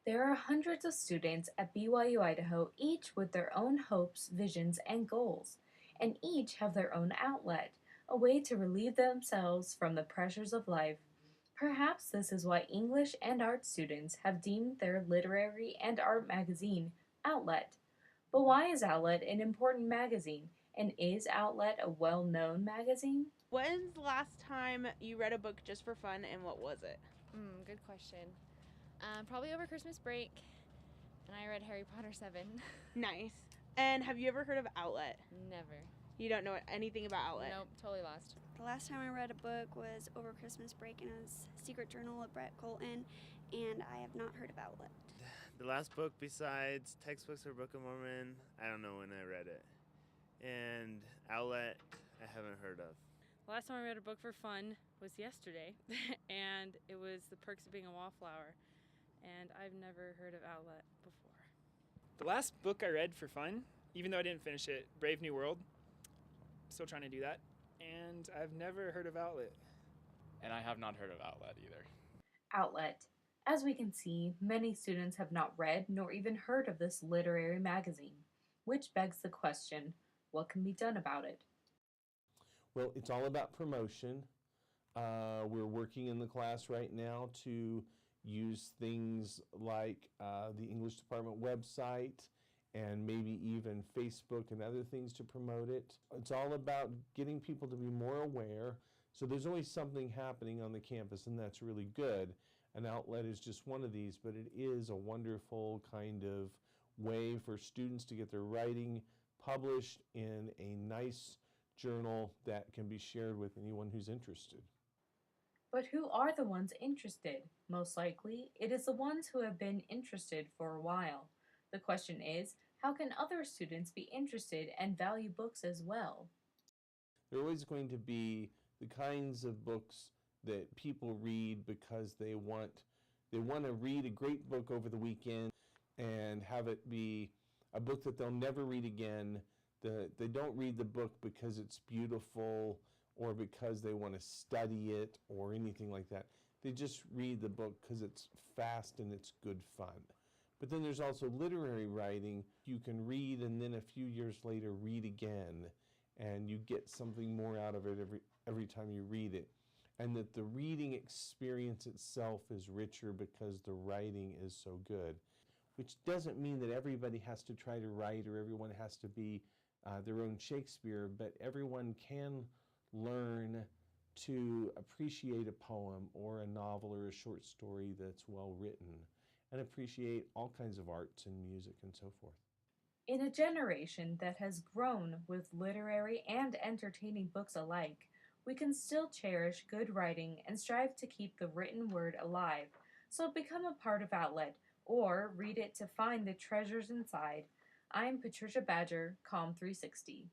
There are hundreds of students at BYU-Idaho, each with their own hopes, visions, and goals, and each have their own outlet, a way to relieve themselves from the pressures of life. Perhaps this is why English and art students have deemed their literary and art magazine Outlet. But why is Outlet an important magazine, and is Outlet a well-known magazine? When's the last time you read a book just for fun and what was it? Good question. Probably over Christmas break, and I read Harry Potter 7. Nice. And have you ever heard of Outlet? Never. You don't know anything about Outlet? Nope, totally lost. The last time I read a book was over Christmas break, and it was Secret Journal of Brett Colton, and I have not heard of Outlet. The last book besides textbooks or Book of Mormon, I don't know when I read it. And Outlet, I haven't heard of. The last time I read a book for fun was yesterday, and it was The Perks of Being a Wallflower, and I've never heard of Outlet before. The last book I read for fun, even though I didn't finish it, Brave New World, still trying to do that, and I've never heard of Outlet. And I have not heard of Outlet either. Outlet. As we can see, many students have not read nor even heard of this literary magazine, which begs the question, what can be done about it? Well, it's all about promotion. We're working in the class right now to use things like the English department website and maybe even Facebook and other things to promote it. It's all about getting people to be more aware. So there's always something happening on the campus, and that's really good. An outlet is just one of these, but it is a wonderful kind of way for students to get their writing published in a nice journal that can be shared with anyone who's interested. But who are the ones interested? Most likely, it is the ones who have been interested for a while. The question is, how can other students be interested and value books as well? There are always going to be the kinds of books that people read because they want to read a great book over the weekend and have it be a book that they'll never read again. They don't read the book because it's beautiful or because they want to study it or anything like that. They just read the book because it's fast and it's good fun. But then there's also literary writing. You can read and then a few years later read again, and you get something more out of it every time you read it. And that the reading experience itself is richer because the writing is so good. Which doesn't mean that everybody has to try to write or everyone has to be their own Shakespeare, but everyone can learn to appreciate a poem or a novel or a short story that's well written and appreciate all kinds of arts and music and so forth. In a generation that has grown with literary and entertaining books alike, we can still cherish good writing and strive to keep the written word alive, so become a part of Outlet or read it to find the treasures inside. I'm Patricia Badger, Calm 360.